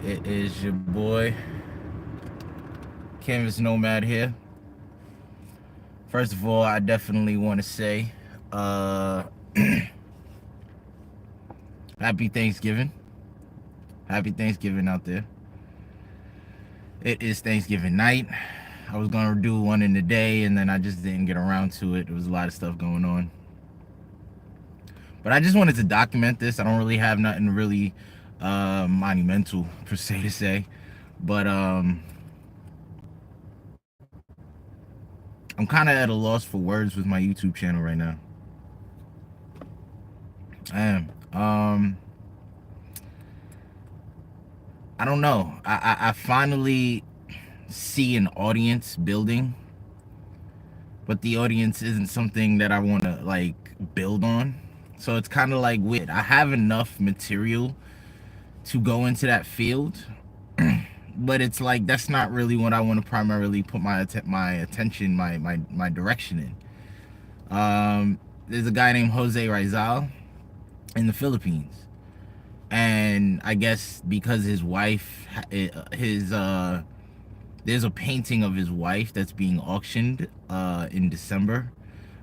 It is your boy, Canvas Nomad here. First of all, I definitely want to say, uh, happy Thanksgiving. Happy Thanksgiving out there. It is Thanksgiving night. I was going to do one in the day, and then I just didn't get around to it. There was a lot of stuff going on. But I just wanted to document this. I don't really have nothing really monumental, per se, to say. But I'm kind of at a loss for words with my YouTube channel right now. I am. I don't know. I finally see an audience building, but the audience isn't something that I want to like build on. So it's kind of like weird. I have enough material to go into that field, but it's like that's not really what I want to primarily put my attention, my direction in. There's a guy named Jose Rizal in the Philippines, and I guess because his wife, there's a painting of his wife that's being auctioned in December.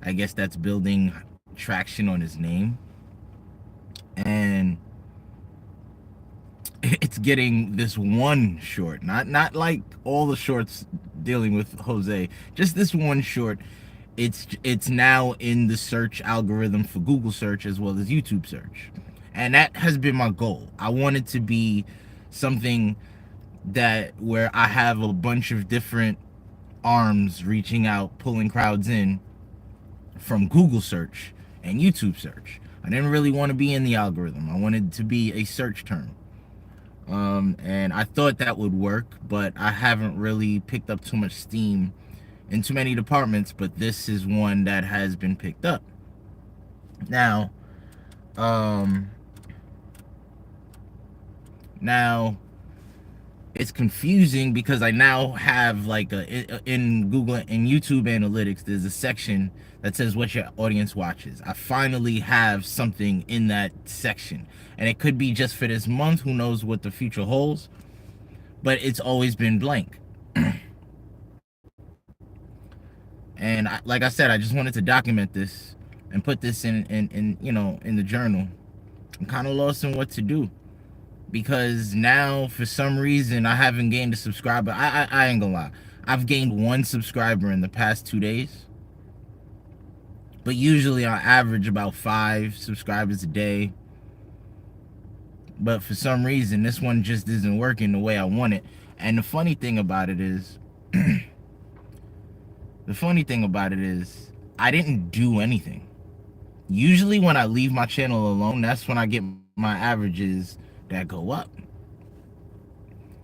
I guess that's building traction on his name, and it's getting this one short, not like all the shorts dealing with Jose, just this one short. It's now in the search algorithm for Google search as well as YouTube search, and that has been my goal. I want it to be something that where I have a bunch of different arms reaching out, pulling crowds in from Google search and YouTube search. I didn't really want to be in the algorithm. I wanted to be a search term. And I thought that would work, but I haven't really picked up too much steam in too many departments, but this is one that has been picked up. Now, um, now it's confusing because I now have like in Google and YouTube Analytics, there's a section that says what your audience watches. I finally have something in that section, and it could be just for this month. Who knows what the future holds? But it's always been blank. And like I said, I just wanted to document this and put this in in the journal. I'm kind of lost in what to do, because now for some reason I haven't gained a subscriber. I ain't gonna lie, I've gained one subscriber in the past 2 days, but usually I average about 5 subscribers a day. But for some reason this one just isn't working the way I want it. And the funny thing about it is I didn't do anything. Usually when I leave my channel alone, that's when I get my averages that go up.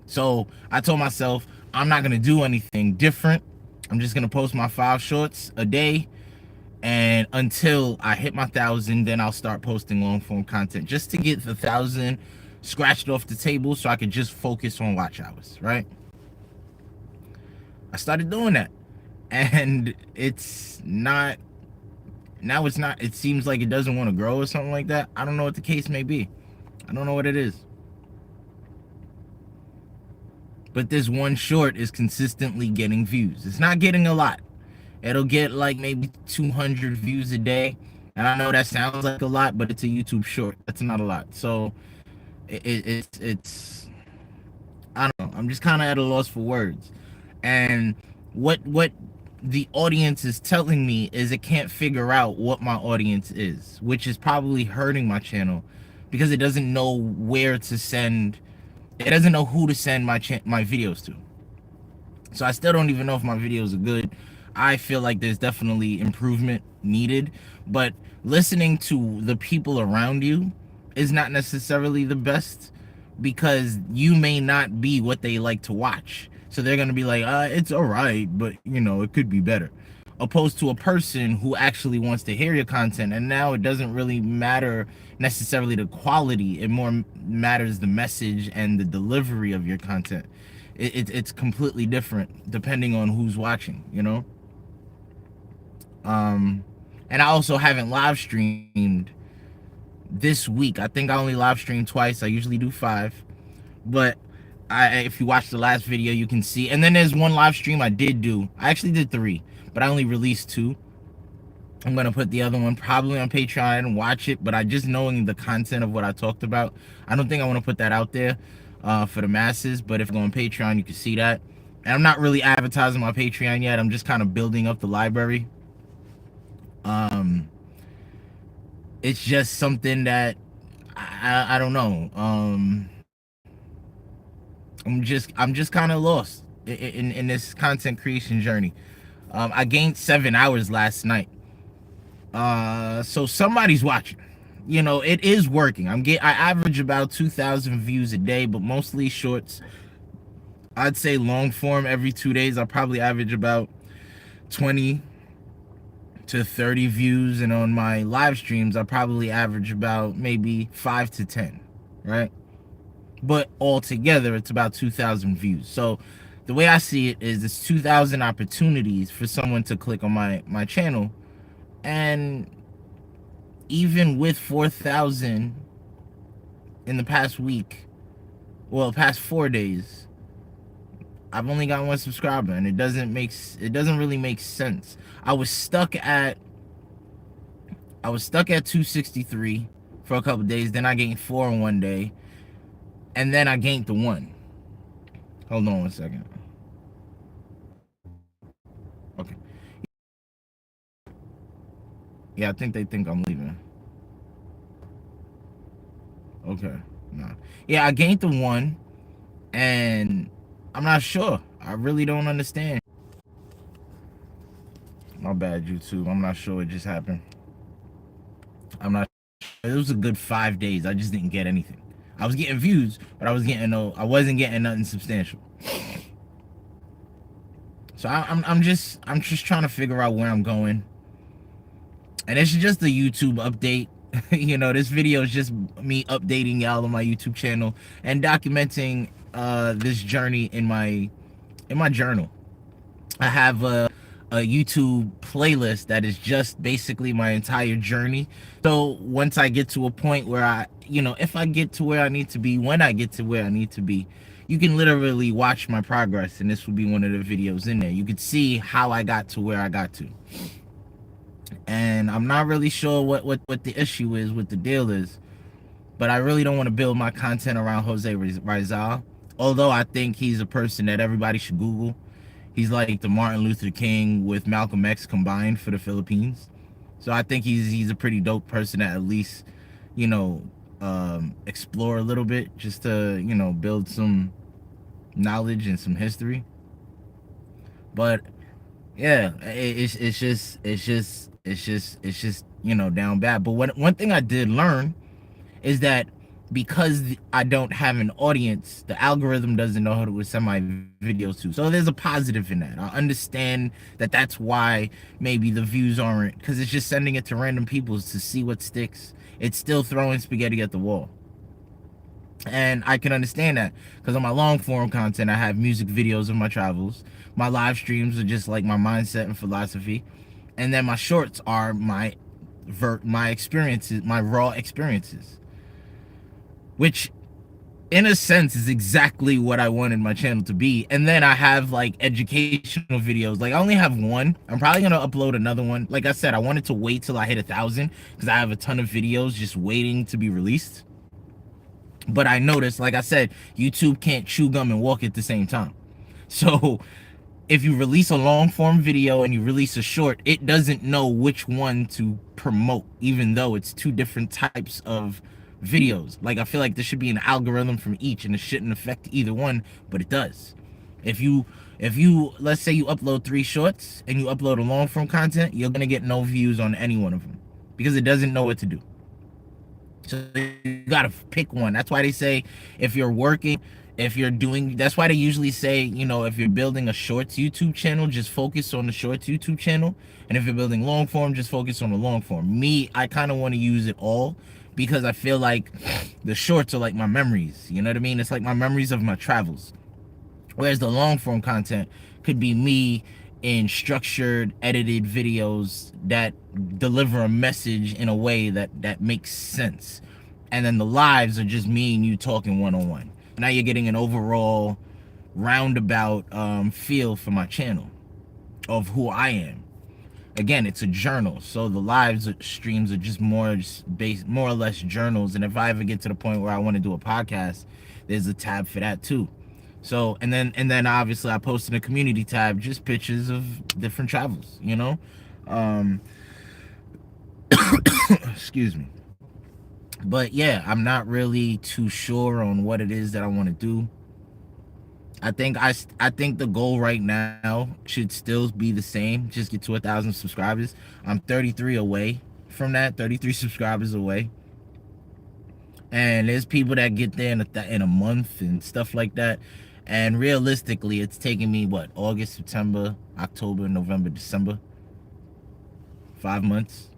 So I told myself I'm not gonna do anything different. I'm just gonna post my 5 shorts a day, and until I hit my 1,000, then I'll start posting long form content just to get the 1,000 scratched off the table so I could just focus on watch hours, right? I started doing that, and it's not, now it's not, it seems like it doesn't want to grow or something like that. I don't know what the case may be. I don't know what it is. But this one short is consistently getting views. It's not getting a lot. It'll get like maybe 200 views a day. And I know that sounds like a lot, but it's a YouTube short. That's not a lot. So it's I don't know. I'm just kind of at a loss for words. And what the audience is telling me is it can't figure out what my audience is, which is probably hurting my channel, because it doesn't know where to send. It doesn't know who to send my videos to. So I still don't even know if my videos are good. I feel like there's definitely improvement needed, but listening to the people around you is not necessarily the best, because you may not be what they like to watch. So they're going to be like, it's all right, but it could be better. Opposed to a person who actually wants to hear your content, and now it doesn't really matter necessarily the quality, it more matters the message and the delivery of your content. It's completely different depending on who's watching, and I also haven't live streamed this week. I think I only live streamed twice. I usually do 5, but If you watch the last video, you can see. And then there's one live stream I did do. I actually did 3, but I only released 2. I'm gonna put the other one probably on Patreon and watch it. But I just knowing the content of what I talked about, I don't think I want to put that out there for the masses. But if I go on Patreon, you can see that. And I'm not really advertising my Patreon yet. I'm just kind of building up the library. Um, it's just something that I don't know. I'm just kind of lost in this content creation journey. I gained 7 hours last night. So somebody's watching. You know, it is working. I average about 2,000 views a day, but mostly shorts. I'd say long form every 2 days. I probably average about 20 to 30 views, and on my live streams, I probably average about maybe 5 to 10, right? But altogether, it's about 2,000 views. So the way I see it is it's 2,000 opportunities for someone to click on my channel. And even with 4,000 in the past week, well, past 4 days, I've only got 1 subscriber, and it doesn't really make sense. I was stuck at 263 for a couple days. Then I gained 4 in 1 day, and then I gained the 1. Hold on 1 second. Okay. Yeah, I think they think I'm leaving. Okay. Nah. Yeah, I gained the 1, and I'm not sure. I really don't understand. My bad, YouTube. I'm not sure what just happened. I'm not. It was a good 5 days. I just didn't get anything. I was getting views, but I wasn't getting nothing substantial. So I'm just trying to figure out where I'm going. And it's just a YouTube update. You know, this video is just me updating y'all on my YouTube channel and documenting this journey in my journal. I have a YouTube playlist that is just basically my entire journey. So once I get to a point where if I get to where I need to be, when I get to where I need to be, you can literally watch my progress, and this will be one of the videos in there. You could see how I got to where I got to. And I'm not really sure what the issue is, what the deal is, but I really don't want to build my content around Jose Rizal, although I think he's a person that everybody should Google. He's like the Martin Luther King with Malcolm X combined for the Philippines. So I think he's a pretty dope person to at least, explore a little bit, just to, build some knowledge and some history. But yeah, it's just down bad. But one thing I did learn is that because I don't have an audience, the algorithm doesn't know who to send my videos to. So there's a positive in that. I understand that that's why maybe the views aren't, because it's just sending it to random people to see what sticks. It's still throwing spaghetti at the wall. And I can understand that, because on my long form content, I have music videos of my travels. My live streams are just like my mindset and philosophy. And then my shorts are my experiences, my raw experiences, which in a sense is exactly what I wanted my channel to be. And then I have like educational videos. Like I only have 1. I'm probably gonna upload another one. Like I said, I wanted to wait till I hit 1,000 because I have a ton of videos just waiting to be released. But I noticed, like I said, YouTube can't chew gum and walk at the same time. So if you release a long form video and you release a short, it doesn't know which one to promote, even though it's 2 different types of videos. Like I feel like there should be an algorithm from each, and it shouldn't affect either one, but it does. If you let's say you upload 3 shorts and you upload a long form content, you're gonna get no views on any one of them because it doesn't know what to do. So you gotta pick one. That's why they say if you're working, that's why they usually say, if you're building a shorts YouTube channel, just focus on the shorts YouTube channel. And if you're building long form, just focus on the long form. Me, I kind of want to use it all because I feel like the shorts are like my memories. You know what I mean? It's like my memories of my travels. Whereas the long form content could be me in structured, edited videos that deliver a message in a way that makes sense. And then the lives are just me and you talking one-on-one. Now you're getting an overall roundabout feel for my channel of who I am. Again, it's a journal, so the live streams are just more or less journals. And if I ever get to the point where I want to do a podcast, there's a tab for that too. So and then obviously I post in a community tab just pictures of different travels, um excuse me. But yeah, I'm not really too sure on what it is that I want to do. I think the goal right now should still be the same. Just get to 1,000 subscribers. I'm 33 away from that. 33 subscribers away. And there's people that get there in a month and stuff like that. And realistically, it's taking me what, August, September, October, November, December, 5 months.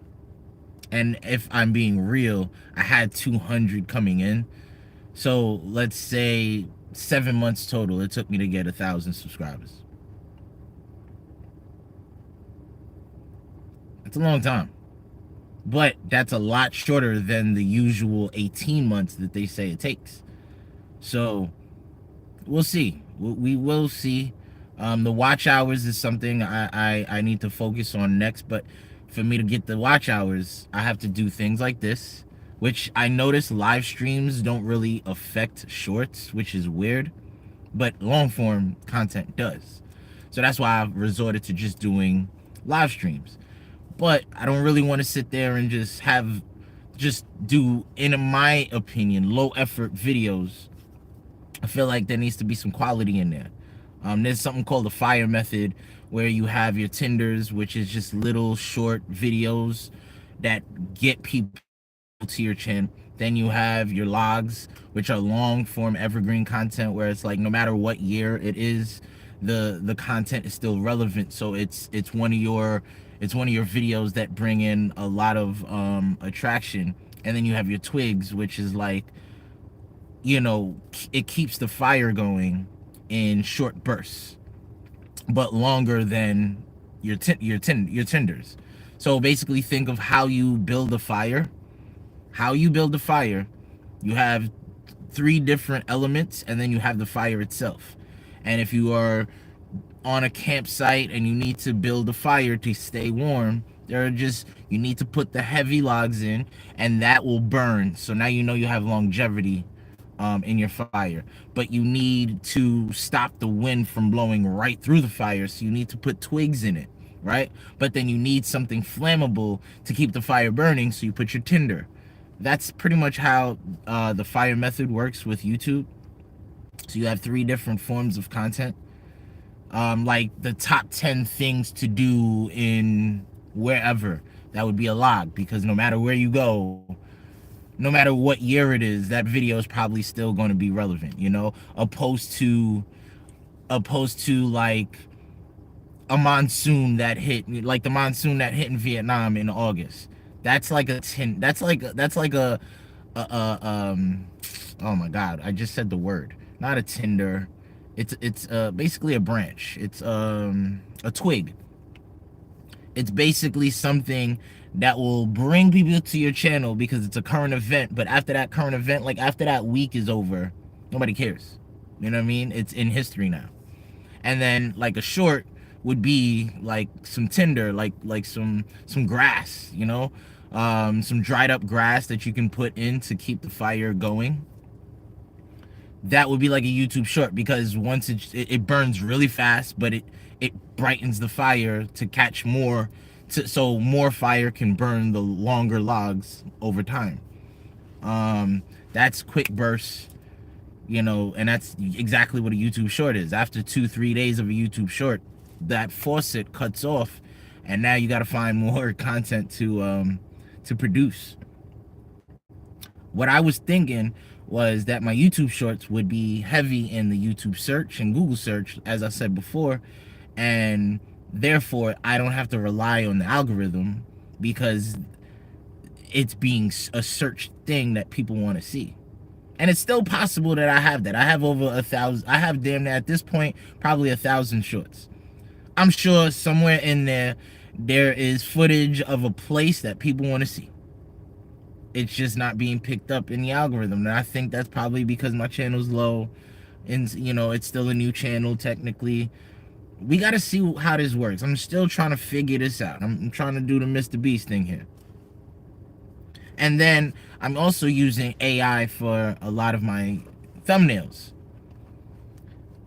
And if I'm being real, I had 200 coming in. So let's say 7 months total it took me to get 1,000 subscribers. That's a long time, but that's a lot shorter than the usual 18 months that they say it takes. So we'll see. We will see. The watch hours is something I need to focus on next, but for me to get the watch hours, I have to do things like this, which I notice live streams don't really affect shorts, which is weird, but long form content does. So that's why I've resorted to just doing live streams. But I don't really want to sit there and just do, in my opinion, low effort videos. I feel like there needs to be some quality in there. There's something called the fire method, where you have your tenders, which is just little short videos that get people to your chin. Then you have your logs, which are long form evergreen content, where it's like no matter what year it is, the content is still relevant. So it's one of your videos that bring in a lot of attraction. And then you have your twigs, which is like, it keeps the fire going in short bursts, but longer than your tenders. So basically, think of how you build a fire. You have three different elements, and then you have the fire itself. And if you are on a campsite and you need to build a fire to stay warm, you need to put the heavy logs in, and that will burn. So now you have longevity in your fire. But you need to stop the wind from blowing right through the fire, so you need to put twigs in it, right? But then you need something flammable to keep the fire burning, so you put your tinder. That's pretty much how the fire method works with YouTube. So you have three different forms of content. Like the top 10 things to do in wherever, that would be a log, because no matter where you go, no matter what year it is, that video is probably still going to be relevant, opposed to like a monsoon that hit, like the monsoon that hit in Vietnam in August. That's like oh my god, I just said the word. Not a tinder. It's basically a branch. It's a twig. It's basically something that will bring people to your channel because it's a current event. But after that current event, like after that week is over, nobody cares. You know what I mean? It's in history now. And then like a short would be like some tinder, like some grass, some dried up grass that you can put in to keep the fire going. That would be like a YouTube short, because once it burns really fast, but it brightens the fire to catch more, so more fire can burn the longer logs over time. That's quick bursts, and that's exactly what a YouTube short is. After 2-3 days of a YouTube short, that faucet cuts off, and now you got to find more content to produce. What I was thinking was that my YouTube shorts would be heavy in the YouTube search and Google search, as I said before, and therefore I don't have to rely on the algorithm, because it's being a search thing that people want to see. And it's still possible that I have that. I have over 1,000. I have damn near at this point probably 1,000 shorts. I'm sure somewhere in there is footage of a place that people want to see. it's just not being picked up in the algorithm. And I think that's probably because my channel's low, and it's still a new channel technically. We got to see how this works. I'm still trying to figure this out. I'm trying to do the Mr. Beast thing here. And then I'm also using AI for a lot of my thumbnails.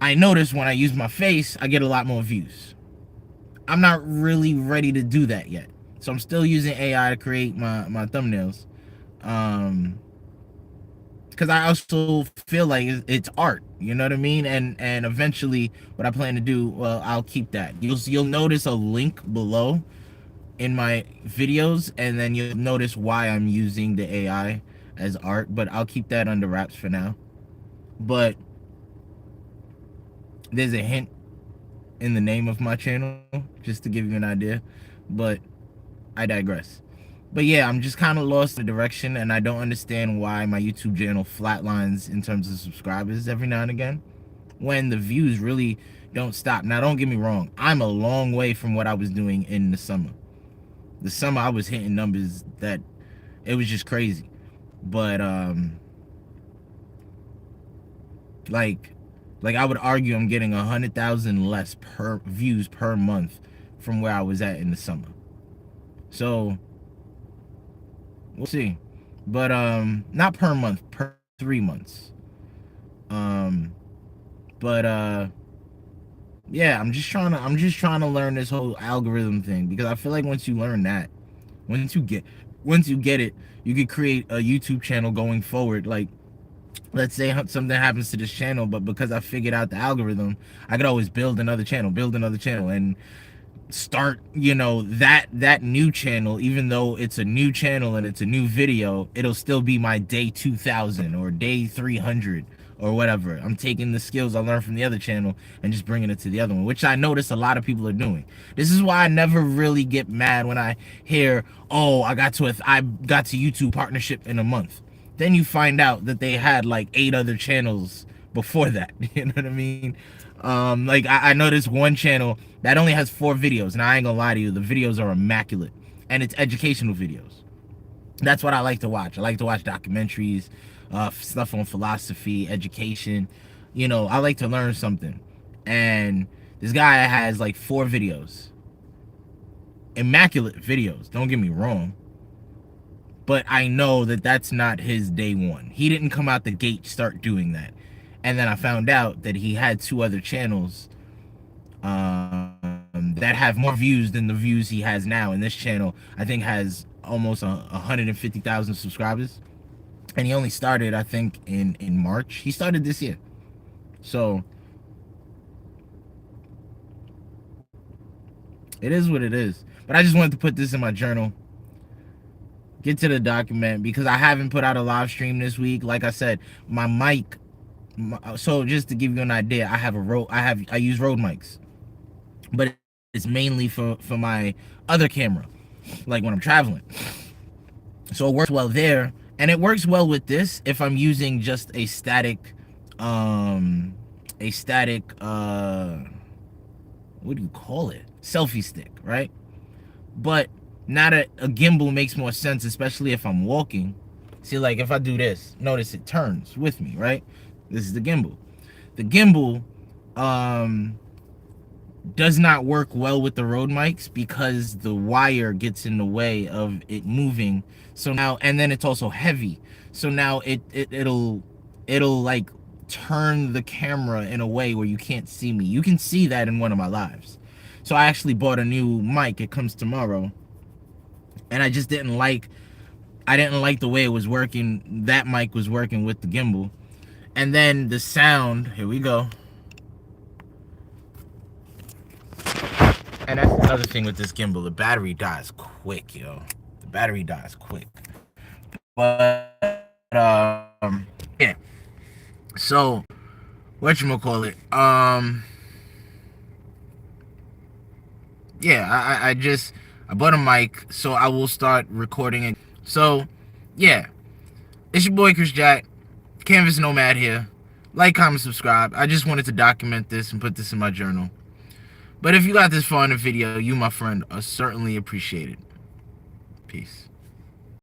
I notice when I use my face, I get a lot more views. I'm not really ready to do that yet. So I'm still using AI to create my thumbnails. Because I also feel like it's art, you know what I mean? And eventually what I plan to do, well, I'll keep that. You'll notice a link below in my videos, and then you'll notice why I'm using the AI as art, but I'll keep that under wraps for now. But there's a hint in the name of my channel, just to give you an idea, but I digress. But yeah, I'm just kind of lost in the direction, and I don't understand why my YouTube channel flatlines in terms of subscribers every now and again, when the views really don't stop. Now, don't get me wrong, I'm a long way from what I was doing in the summer. The summer I was hitting numbers that it was just crazy. But like I would argue I'm getting 100,000 less per views per month from where I was at in the summer. So we'll see. But not per month, per 3 months. Um but yeah, I'm just trying to learn this whole algorithm thing, because I feel like once you learn that, once you get it, you could create a YouTube channel going forward. Like, let's say something happens to this channel, but because I figured out the algorithm, I could always build another channel, and start, that new channel. Even though it's a new channel and it's a new video, it'll still be my day 2000 or day 300 or whatever. I'm taking the skills I learned from the other channel and just bringing it to the other one, which I notice a lot of people are doing. This is why I never really get mad when I hear, oh, I got to YouTube partnership in a month. Then you find out that they had like 8 other channels before that. You know what I mean? Like I know this one channel that only has 4 videos, and I ain't gonna lie to you, the videos are immaculate, and it's educational videos. That's what I like to watch. I like to watch documentaries, stuff on philosophy, education. I like to learn something. And this guy has like 4 videos, immaculate videos, don't get me wrong, but I know that that's not his day one. He didn't come out the gate start doing that. And then I found out that he had 2 other channels that have more views than the views he has now. And this channel, I think, has almost 150,000 subscribers. And he only started, I think, in March. He started this year. So it is what it is. But I just wanted to put this in my journal, get to the document, because I haven't put out a live stream this week. Like I said, my mic. So just to give you an idea, I use Rode mics, but it's mainly for my other camera, like when I'm traveling. So it works well there, and it works well with this if I'm using just a static what do you call it, selfie stick, right? But now that a gimbal makes more sense, especially if I'm walking. See, like if I do this, notice it turns with me, right? This is the gimbal. The gimbal does not work well with the Rode mics because the wire gets in the way of it moving. So now, and then it's also heavy. So now it'll like turn the camera in a way where you can't see me. You can see that in one of my lives. So I actually bought a new mic. It comes tomorrow. And I just didn't like the way it was working. That mic was working with the gimbal. And then the sound, here we go. And that's another thing with this gimbal. The battery dies quick, yo. The battery dies quick. But, yeah. So, whatchamacallit? Yeah, I bought a mic, so I will start recording it. So, yeah. It's your boy, Chris Jack. Canvas Nomad here. Like, comment, subscribe. I just wanted to document this and put this in my journal. But if you got this far in the video, you, my friend, are certainly appreciated. Peace.